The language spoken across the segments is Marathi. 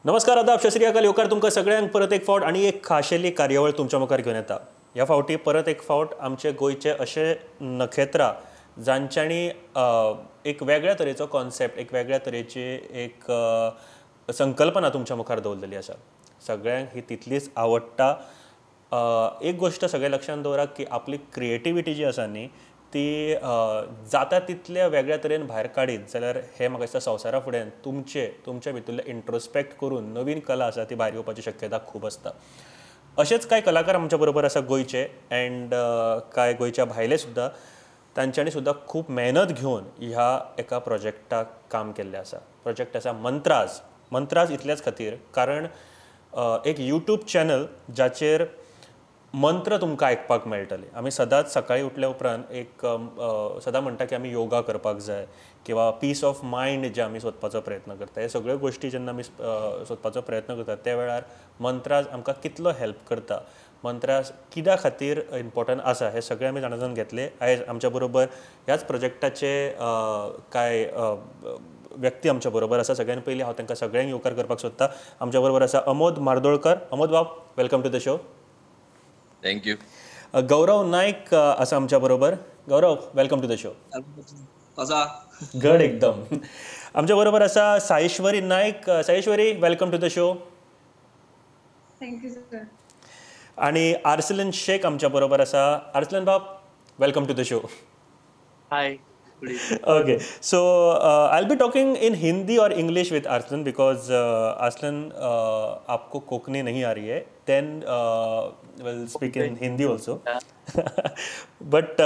नमस्कार, आदाब, सत श्री अकाल. येवकार तुमकां सगळ्यांक परत एक फावट आनी एक खाशेली कार्यावळ तुमच्या मुखार घेवन येता. ह्या फावटी परत एक फावट आमचे गोंयचे अशे नखेत्रां जांच्यांनी एक वेगळ्या तरेचो कॉन्सेप्ट, एक वेगळ्या तरेची एक संकल्पना तुमच्या मुखार दवरलेली आसा. सगळ्यांक ही तितलीच आवडटा. एक गोश्ट सगळे लक्षांत दवरात की आपली क्रिएटिविटी जी आसा न्ही ती जाता तितल्या वेगळ्या तरेन भायर काडीत जाल्यार हे म्हाका दिसता संवसारा फुडें तुमच्या भितरले इंट्रोस्पेक्ट करून नवीन कला आसा ती भायर येवपाची शक्यता खूब आसता. अशेच कांय कलाकार आमच्या बरोबर आसा गोंयचे अँड कांय गोंयच्या भायले सुद्दां. तांच्यांनी सुद्दां खूब मेहनत घेवन ह्या एका प्रोजेक्टाक काम केल्लें आसा. प्रोजेक्ट आसा मंत्राज इतल्याच खातीर कारण एक यूट्यूब चॅनल जाचेर मंत्र तुमकां आयकपाक मेळटले. आमी सदांच सकाळीं उठल्या उपरांत एक सदां म्हणटा की आमी योगा करपाक जाय किंवा पीस ऑफ मायंड जे आमी सोदपाचो प्रयत्न करता. हे सगळ्यो गोश्टी जेन्ना आमी सोदपाचो प्रयत्न करतात त्या वेळार मंत्राज आमकां कितलो हेल्प करता, मंत्राज कित्या खातीर इम्पॉर्टंट आसा हे सगळें आमी जाणून घेतले. आयज आमच्या बरोबर ह्याच प्रोजेक्टाचे कांय व्यक्ती आमच्या बरोबर आसा. सगळ्यांत पयलीं हांव तांकां सगळ्यांक येवकार करपाक सोदता. आमच्या बरोबर आसा अमोद मार्दोळकर. अमोद बाब, welcome to the show. Thank you. Gaurav Naik आसा आमच्या बरोबर. Gaurav, welcome to the show. कसा गड एकदम. आमच्या बरोबर आसा Saishwari Naik. Saishwari, welcome to the show. Thank you sir. आणि आर्सलन शेख आमच्या बरोबर आसा. आर्सलन बाब, welcome to the show. Hi. Okay, so I'll be talking in Hindi or English with Arslan because Arslan आपको कोंकणी नहीं आ रही है. Then we'll speak in Hindi also. But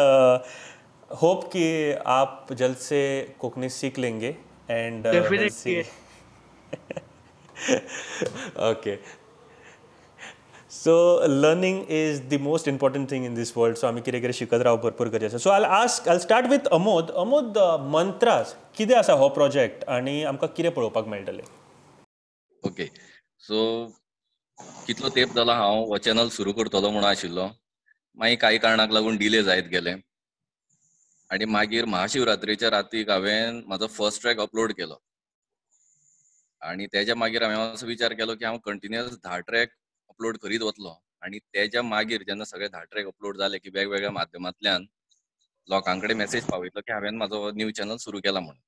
hope कि आप जल्द से कोंकणी सीख लेंगे and we'll see. Okay. So learning is the most important thing in this world. So आमी कितें कितें शिकत राव भरपूर गरजेचें. So I'll start with Amod. Amod, मंत्राज कितें आसा हो प्रोजेक्ट आनी आमकां कितें पळोवपाक मेळटलें? ओके, सो कितलो तेंप जाला हांव हो चॅनल सुरू करतलो म्हणून आशिल्लो. मागीर कांय कारणाक लागून डिले जायत गेले आनी मागीर महाशिवरात्रेच्या रातीक हांवें म्हाजो फर्स्ट ट्रॅक अपलोड केलो आनी तेच्या मागीर हांवें असो विचार केलो की हांव कंटिन्युअस 10 ट्रॅक अपलोड करीत वतलो आनी तेच्या मागीर जेन्ना सगळे 10 ट्रॅक अपलोड जाले की वेगवेगळ्या माध्यमांतल्यान लोकां कडेन मेसेज पावयतलो की हांवें म्हाजो न्यू चॅनल सुरू केला म्हणून.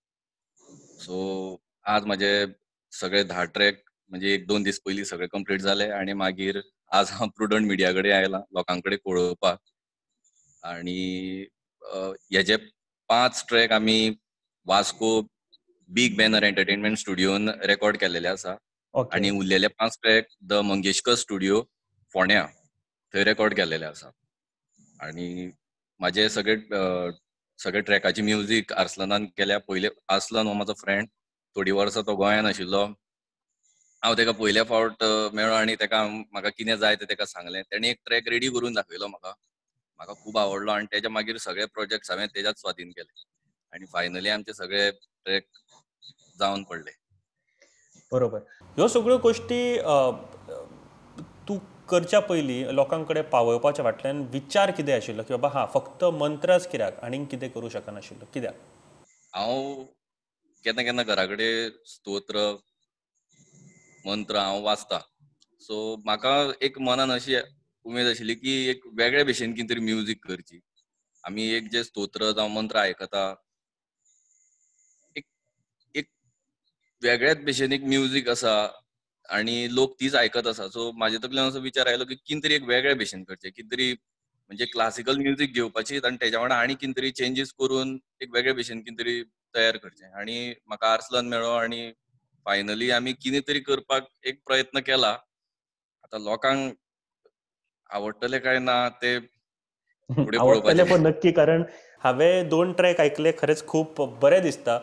सो आज म्हाजे सगळे 10 ट्रॅक म्हणजे 1-2 दीस पयलीं सगळे कंप्लीट जाले आनी मागीर आज हांव प्रुडंट मिडिया कडेन आयला लोकां कडेन कळोवपाक. आनी हेजे 5 ट्रॅक आमी वास्को बिग बॅनर एंटरटेनमेंट स्टुडिओन रेकॉर्ड केलेले आसा आनी उरलेले 5 ट्रॅक द मंगेशकर स्टुडिओ फोंड्या थंय रेकॉर्ड केलेले आसा. आनी म्हाजे सगळे ट्रॅकाची म्युजीक आर्सलनान केल्या. पयले आर्सलन हो म्हाजो फ्रेंड, थोडी वर्सां तो गोंयान आशिल्लो. हांव तेका पयल्या फावट मेळ्ळो आनी तेका म्हाका कितें जाय तें तेका सांगलें. तेणी एक ट्रॅक रेडी करून दाखयलो म्हाका खूब आवडलो आनी तेच्या मागीर सगळे प्रोजेक्ट्स हांवें तेच्याच स्वाधीन केले आनी फायनली आमचे सगळे ट्रॅक जावन पडले. बरोबर. ह्यो सगळ्यो गोश्टी तूं करच्या पयलीं लोकां कडेन पावोवपाच्या फाटल्यान विचार कितें आशिल्लो की बाबा फक्त मंत्राज कित्याक आनीक कितें करूं शकनाशिल्लो, कित्याक? हांव केन्ना केन्ना घरा कडेन स्तोत्र मंत्र हांव वाचता. सो म्हाका एक मनान अशी उमेद आशिल्ली की एक वेगळे भशेन कितें तरी म्युजीक करची. आमी एक जे स्तोत्र जावं मंत्र आयकता एक वेगळ्याच भशेन एक म्युजीक आसा आनी लोक तीच आयकत आसा. सो म्हाजे तकलेन असो विचार आयलो की कितें तरी एक वेगळे भशेन करचें, कितें तरी म्हणजे क्लासिकल म्युजीक घेवपाची आनी तेच्या वांगडा आनी कितें तरी चेंजीस करून एक वेगळे भशेन कितें तरी तयार करचें. आनी म्हाका आर्सलन मेळ्ळो आनी फायनली आमी कितें तरी करपाक एक प्रयत्न केला. आतां लोकांक आवडटलें काय ना ते फुडें आवडटलें पळोवपाचें. पण नक्की, कारण हांवें 2 ट्रॅक आयकले, खरेंच खूब बरें दिसता.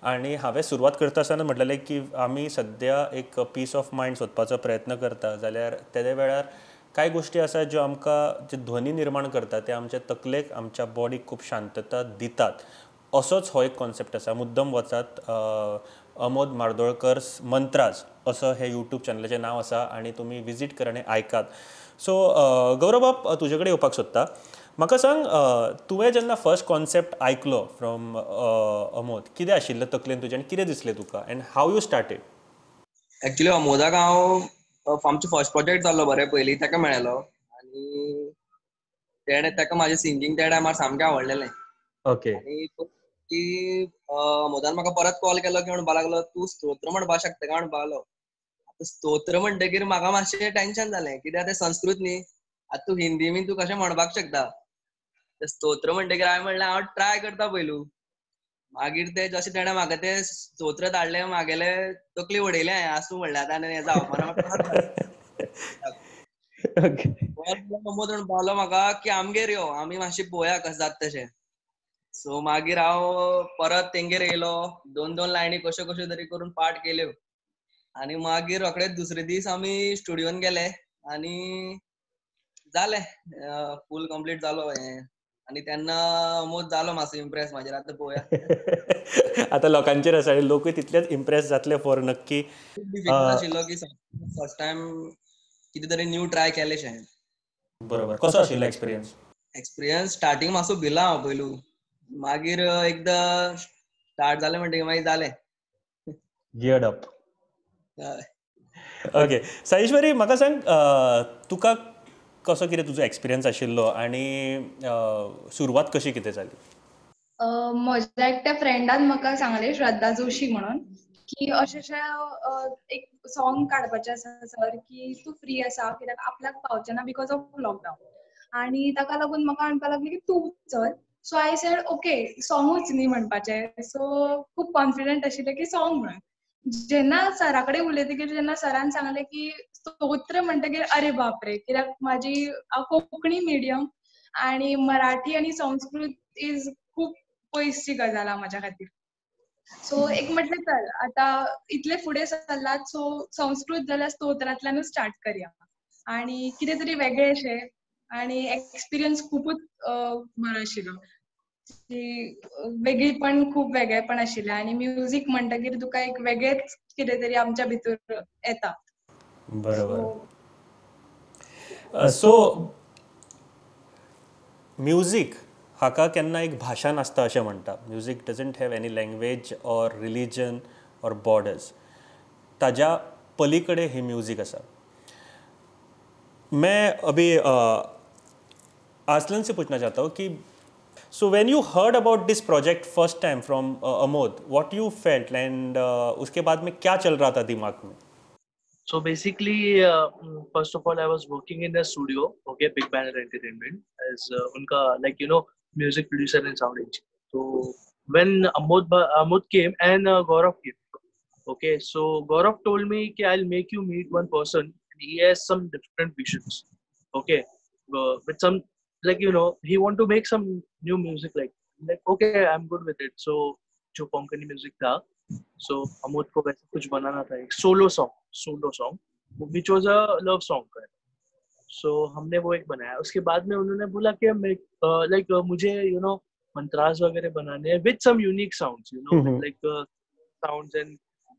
आनी हांवें सुरवात करता आसतना म्हटलेलें की आमी सद्या एक पीस ऑफ मायंड सोदपाचो प्रयत्न करता जाल्यार त्या वेळार कांय गोश्टी आसा ज्यो आमकां जे ध्वनी निर्माण करता ते आमच्या तकलेक, आमच्या बॉडीक खूब शांतता दितात. असोच हो एक कॉन्सेप्ट आसा. मुद्दम वचात अमोद मार्दोळकर मंत्राज असं हे यूट्यूब चॅनलाचें नांव आसा आनी तुमी विजीट कर आनी आयकात. सो गौरव बाब, तुजे कडेन येवपाक सोदता. म्हाका सांग, तुवें जेन्ना फर्स्ट कॉन्सेप्ट आयकलो फ्रॉम अमोद, कितें आशिल्लें तकलेन तुज्या आनी कितें दिसलें तुका and how you started? Actually अमोदाक हांव आमचो फर्स्ट प्रोजेक्ट जाल्लो बरे पयलीं ताका मेळ्ळो आनी ताका म्हाजें सिंगींग त्या टायमार सामकें आवडलेलें ओके आनी की अमोदान म्हाका परत कॉल केलो की म्हणपाक लागलो तूं स्तोत्र म्हणपाक शकता काय म्हणपाक लागलो. आतां स्तोत्र म्हणटकीर म्हाका मातशें टेन्शन जालें कित्याक तें संस्कृत न्ही. आतां तूं हिंदी बीन तूं कशें म्हणपाक शकता. तें स्तोत्र म्हणटकीर हांवें म्हणलें हांव ट्राय करता पयलू. मागीर ते जशें ताणें म्हाका तें स्तोत्र धाडलें म्हागेले तकली उडयली हांवें आसूं म्हणलें आतां आनी हें जावपाना ओके अमोद म्हणपाक म्हाका की आमगेर यो आमी मातशें पळोवया कशें जाता तशें. सो मागीर हांव परत तेंगेर येयलो 2-2 लायनी कश्यो कश्यो तरी करून पाठ केल्यो आनी मागीर रोखडेच दुसरे दीस आमी स्टुडियोन गेले आनी जालें फूल कंप्लीट जालो हें आनी तेन्ना अमोद जालो मातसो इम्प्रेस म्हाजेर आतां पळोवया. आता लोकांचेर आसा आनी लोकूय तितलेच इम्प्रेस जातले फॉर नक्की. खूब डिफिकल्ट आशिल्लो की फर्स्ट टायम कितें तरी न्यू ट्राय केलेशें. बरोबर कसो आशिल्लो एक्सपिरियन्स? एक्सपिरियन्स स्टार्टींग मातसो भिला हांव पयलू मागीर एकदां स्टार्ट जालें म्हणटकीर मागीर जालें. Geared up. हय. ओके साईश्वरी म्हाका सांग तुका कसो कितें तुजो एक्सपिरियन्स आशिल्लो आनी सुरवात कशी कितें जाली? म्हज्या एकट्या फ्रेंडान म्हाका सांगलें श्रद्धा जोशी म्हणून की अशें एक सॉंग काडपाचें आसा सर की तूं फ्री आसा कित्याक आपल्याक पावचें ना बिकॉज ऑफ लॉकडावन आनी ताका लागून म्हाका म्हणपाक लागली की तूं चल. सो आय सेड ओके सॉंगूच न्ही म्हणपाचें सो खूब कॉन्फिडंट आशिल्लें की सॉंग म्हणून. जेन्ना सरा कडेन उलयतकीर जेन्ना सरान सांगलें की स्तोत्र म्हणटकीर अरे बापरे कित्याक हांव कोंकणी मिडियम आनी मराठी आनी संस्कृत इज खूब पयसची गजाल आहा म्हाज्या खातीर. सो एक म्हटलें चल आतां इतले फुडें चल्लात सो संस्कृत जाल्यार स्तोत्रांतल्यानूच स्टार्ट करया आनी कितें तरी वेगळेंशें आनी एक्सपिरियन्स खुबूच बरो आशिल्लो. वेगळीपण खूब वेगळेपण आशिल्लें आनी म्युजीक म्हणटकीर तुका एक वेगळेंच कितें तरी आमच्या भितर येता. बरोबर. सो म्युजीक हाका केन्ना एक भाशा नासता अशें म्हणटा. Music doesn't have any language or religion or borders. ताज्या पलीकडे ही म्युजीक आसा. मैं अभी आसलन से पूछना चाहता हूँ कि so when you heard about this project first time from Amod what you felt end उसके बाद में क्या चल रहा था दिमाग में? So basically, first of all, I was working in a studio, okay, Big Banner Entertainment, as unka music producer and sound engineer. So when Amod came and Gaurav came, okay, so Gaurav told me कि I'll make you meet one person. He has some different visions, okay, with some he want to make some new music like okay, I'm good with it. So जो कोंकणी music था, so अमोद को वैसे कुछ बनाना था एक solo song which was a love song. So हमने वो एक बनाया. उसके बाद में उन्होंने बोला कि मैं मुझे मंत्रास वगैरह बनाने हैं with some unique sounds, with sounds and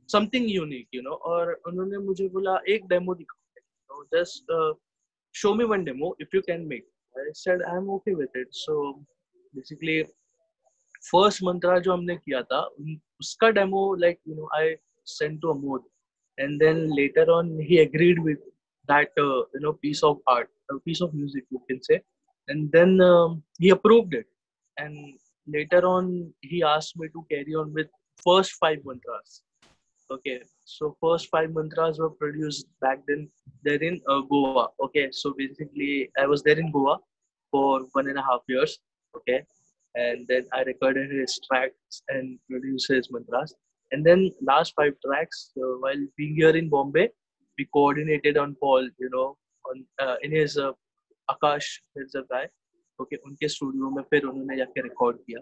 something unique, और उन्होंने मुझे बोला एक डेमो दिखाओ, just show me one demo if you can make. I said I'm okay with it. So basically first Mantra जो हमने किया था उसका demo I sent to Amod and then later on he agreed with that piece of art, a piece of music you can say, and then he approved it, and later on he asked me to carry on with first 5 mantras. Okay, so first 5 mantras were produced back then there in Goa. Okay, so basically I was there in Goa for 1.5 years. Okay, and then I recorded his tracks and produced his mantras. And then last 5 tracks, while being here in Bombay, we coordinated on Paul, on in his Akash, there's a guy. Okay, उनके studio में फिर उन्होंने जाके record किया.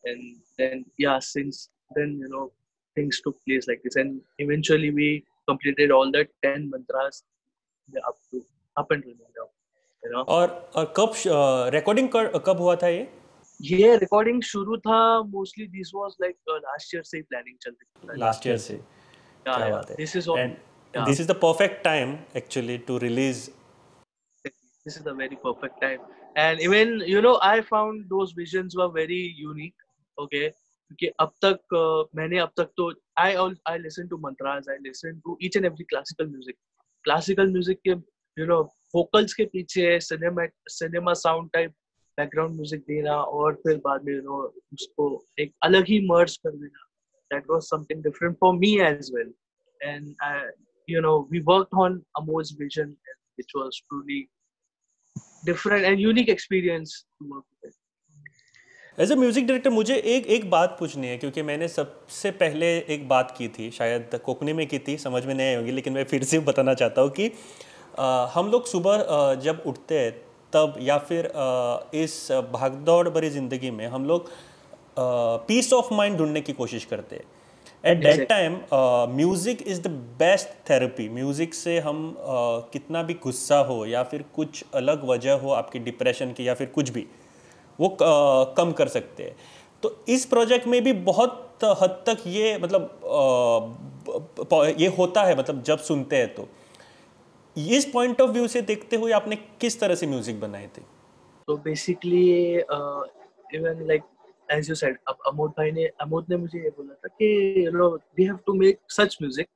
And then since then things took place like this, and eventually we completed all the 10 mantras up until now. और कब रिकॉर्डिंग कब हुआ था ये रिकॉर्डिंग शुरू था mostly this was like last year से ही प्लानिंग चल रही थी. लास्ट ईयर से. क्या बात है. This is this is the perfect time actually to release. This is the very perfect time, and even I found those visions were very unique. Okay, क्योंकि मैंने अब तक तो I listen to mantras, I listen to each and every classical music K vocals के पीछे cinema sound type background music देना और फिर बाद में उसको एक अलग ही मर्ज कर देना, that was something different for me as well. And we worked on Amol's vision, which was truly different and unique experience to work with. As a music director मुझे एक बात पूछनी है, क्योंकि मैंने सबसे पहले एक बात की थी, शायद कोकनी में की थी, समझ में नहीं आई होगी, लेकिन मैं फिर से बताना चाहता हूँ कि हम लोग सुबह जब उठते हैं तब, या फिर इस भागदौड़ भरी ज़िंदगी में हम लोग पीस ऑफ माइंड ढूंढने की कोशिश करते हैं. At that time music is the best therapy. Music से हम कितना भी गुस्सा हो या फिर कुछ अलग वजह हो आपकी डिप्रेशन की या फिर कुछ भी, वो कम कर सकते हैं. तो इस प्रोजेक्ट में भी बहुत हद तक ये ये होता है, मतलब जब सुनते हैं तो इस पॉइंट ऑफ व्यू से देखते हुए आपने किस तरह से म्यूजिक बनाए थे? तो basically even like as you said, अब अमोद ने मुझे ये बोला था कि we have to make such music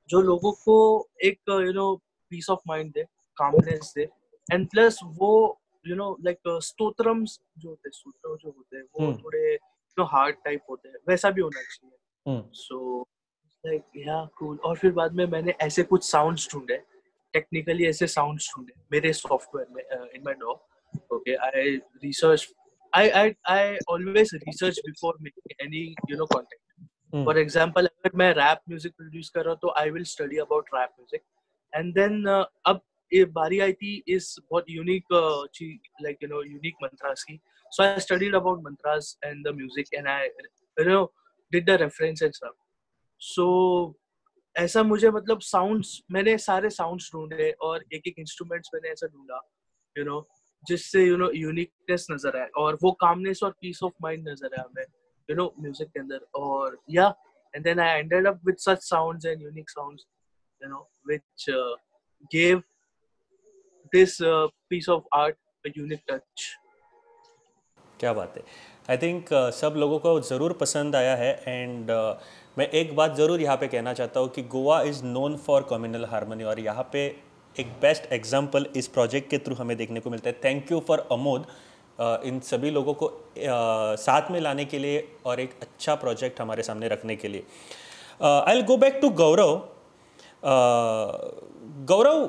जो लोगों को एक पीस ऑफ माइंड दे, कामनेस दे, एंड प्लस वो लाइक स्तोत्रम्स जो होते हैं वो थोड़े हार्ड टाइप होते हैं, वैसा भी होना चाहिए. सो लाइक या कूल. और फिर बाद में मैंने ऐसे कुछ साउंड्स ढूंढे, टेक्निकली ऐसे साउंड्स ढूंढे मेरे सॉफ्टवेयर में in my Dr. Okay, I always research before making any content. For example, अगर मैं rap music produce कर रहा हूँ तो I will study about rap music, and then अब ये बारी आई थी इस बहुत यूनिक like unique mantras की. So I studied about mantras and the music, and I did the reference and stuff. So ऐसा मुझे मतलब साउंड्स, मैंने सारे साउंड्स ढूंढे और एक इंस्ट्रूमेंट्स मैंने ऐसा ढूंढा जिससे यूनिकनेस नजर आए और वो कामनेस और पीस ऑफ माइंड नजर आए हमें म्यूजिक के अंदर. और and then I ended up with such sounds and unique sounds which gave this piece of art a unique touch. क्या बात है. आई थिंक सब लोगों को ज़रूर पसंद आया है. एंड मैं एक बात ज़रूर यहाँ पे कहना चाहता हूँ कि Goa is non for communal harmony, और यहाँ पे एक बेस्ट एग्जाम्पल इस प्रोजेक्ट के थ्रू हमें देखने को मिलता है. Thank you for Amod, in सभी लोगों को साथ में लाने के लिए और एक अच्छा प्रोजेक्ट हमारे सामने रखने के लिए. I will go back to Gaurav. Gaurav,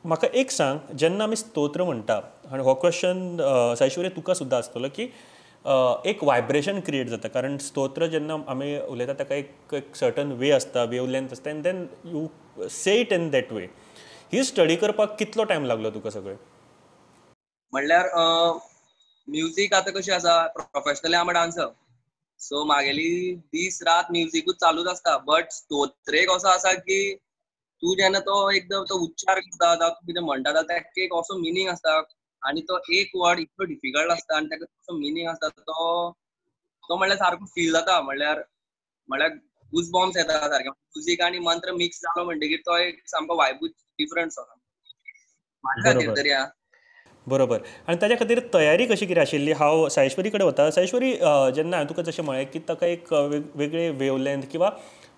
म्हाका एक सांग, जेन्ना आमी स्तोत्र म्हणटा, आनी हो क्वेश्चन सायश्वरी तुका सुद्दां आसतलो की एक वायब्रेशन क्रिएट जाता, कारण स्तोत्र जेन्ना आमी उलयता ताका एक सर्टन वे आसता, वेवलेंथ आसता, and then you say it in that way. ही स्टडी करपाक कितलो टायम लागलो तुका सगळें? म्हणल्यार म्युझिक आता कशी आसा, प्रोफेशनली आम डान्सर, सो मागेली दीस रात म्युझिकूच चालूच आसता. बट स्तोत्र एक असो आसा की तू जेन्ना तो एकदम तो उच्चार करता, तू कितें म्हणटा ताका एक असो मिनींग आसता, आनी तो एक वर्ड इतलो डिफिकल्ट आसता आनी ताका असो मिनींग आसता, तो म्हणल्यार सारको फील जाता. म्हणल्यार गूज बॉम्ब्स येता सारके. म्युझिक आनी मंत्र मिक्स जालो म्हणटकीर तो एक सामको वायबूच डिफरंट आसा म्हाज्या खातीर तरी. बरोबर. आणि ताच्या खातीर तयारी कशी कितें आशिल्ली? हांव सायश्वरी कडेन वता. सायश्वरी, जेन्ना हांवें तुका जशें म्हळें की ताका एक वेगळे वेवलेंथ किंवा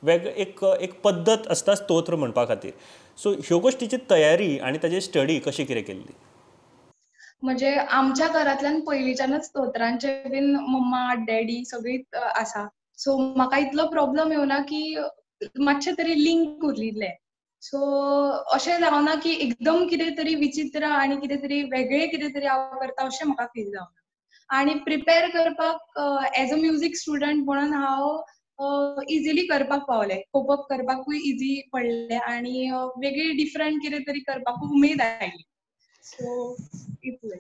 एक पद्दत आसता स्तोत्र म्हणपा खातीर, सो ह्यो गोश्टीची तयारी आनी ताची स्टडी कशी कितें केल्ली? म्हणजे आमच्या घरांतल्यान पयलींच्यानच स्तोत्रांचे बीन मम्मा डॅडी सगळी आसा. सो म्हाका इतलो प्रॉब्लम येवना की मातशें तरी लिंक उरलेलें. सो अशें जावना की एकदम कितें तरी विचित्र आनी कितें तरी वेगळें कितें तरी हांव करता अशें म्हाका फील जावना. आनी प्रिपेर करपाक एज अ म्युझिक स्टुडंट म्हणून हांव इजिली करपाक पावलें. कोप अप करपाकूय इजी पडलें आनी वेगळी डिफरंट कितें तरी करपाकूय उमेद आयली. सो इतलें.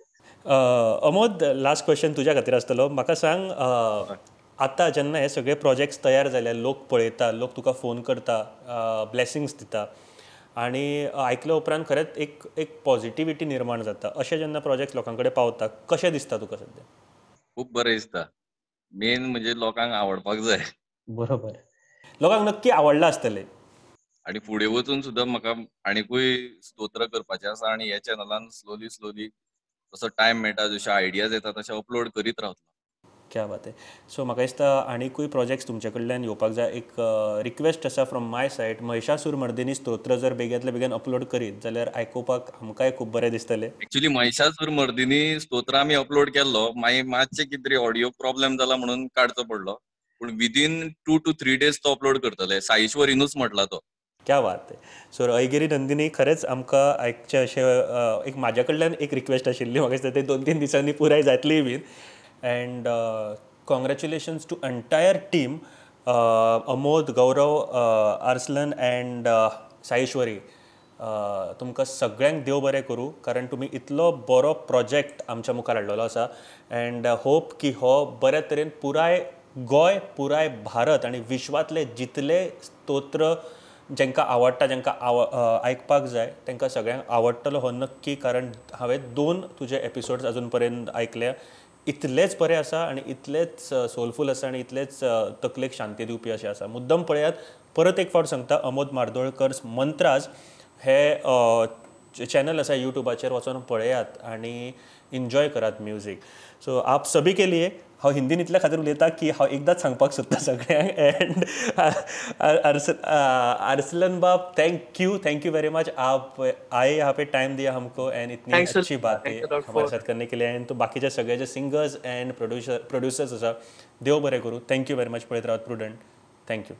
अमोद, लास्ट क्वेश्चन तुज्या खातीर आसतलो. म्हाका सांग, आतां जेन्ना हे सगळे प्रोजेक्ट्स तयार जाले, लोक पळयता, लोक तुका फोन करता, ब्लेसिंग्स दिता, आनी आयकल्या उपरांत खरेंच एक पॉझिटिविटी निर्माण जाता, अशें जेन्ना प्रोजेक्ट लोकां कडेन पावता, कशें दिसता तुका सद्या? खूब बरें दिसता. मेन म्हणजे लोकांक आवडपाक जाय. बरोबर. लोकांक नक्की आवडला आसतलें. आणि फुडें वचून सुद्दां म्हाका आनीकूय स्तोत्र करपाचें आसा आनी ह्या चॅनलान स्लोली जसो टायम मेळटा, जशे आयडियाज येता तशे अपलोड करीत रावतलो. क्या बात आहे. सो म्हाका दिसता आनीकूय प्रोजेक्ट्स तुमचे कडल्यान येवपाक जाय. एक रिक्वेस्ट आसा from my said, Mahishasur Mardini स्तोत्र जर बेग्यांतल्या बेगीन अपलोड करीत जाल्यार आयकुपाक आमकांय खूब बरें दिसतलें. ऍक्च्युली महिषासूर मर्दिनी स्तोत्र आमी अपलोड केल्लो, मागीर मातशें कितें तरी ऑडियो प्रॉब्लेम जाला म्हणून काडचो पडलो. पूण विदीन 2 to 3 days तो अपलोड करतले. साईश्वरीनूच म्हटला तो. क्या बात आहे. सो अयगिरी नंदिनी, खरेंच आमकां आयकचें अशें एक म्हाज्या कडल्यान एक रिक्वेस्ट आशिल्ली, म्हाका दिसता ते 2-3 दिसांनी पुराय जातलीय बीन. And congratulations to entire team, Amod, Gaurav, Arsalan and Saishwari. तुमकां सगळ्यांक देव बरें करूं, कारण तुमी इतलो बरो प्रोजेक्ट आमच्या मुखार हाडलेलो आसा. अँड होप की हो बऱ्या तरेन पुराय गोंय, पुराय भारत आनी विश्वांतले जितले स्तोत्र जेंकां आवडटा, जेंकां आयकपाक जाय, तांकां सगळ्यांक आवडटलो हो नक्की. कारण हांवें 2 तुजे एपिसोड्स अजून पर्यंत आयकल्या, इतलेच बरे आसा आनी इतलेच सोलफूल आसा आनी इतलेच तकलेक शांती दिवपी अशें आसा. मुद्दम पळयात, परत एक फावट सांगता, अमोद मार्दोळकर मंत्राज हे चॅनल आसा यूट्यूबाचेर, वचून पळयात आनी एन्जॉय करात म्युझीक. सो आप सभी के लिए, हांव हिंदीन इतल्या खातीर उलयता की हांव एकदांच सांगपाक सोदता सगळ्यांक. एंड अरसलन बाब, थैंक यू वेरी मच. आप आए यहाँ पे, टाइम दिया हमको एंड इतनी Thanks a अच्छी lot. बातें Thanks a lot हमारे for- साथ करने के लिए. एंड तो बाकीचे सगळे जे सिंगर्स एंड प्रोड्युसर्स आसा, देव बरें करूं. Thank you very much. पळयत रावत प्रुडंट. थँक्यू.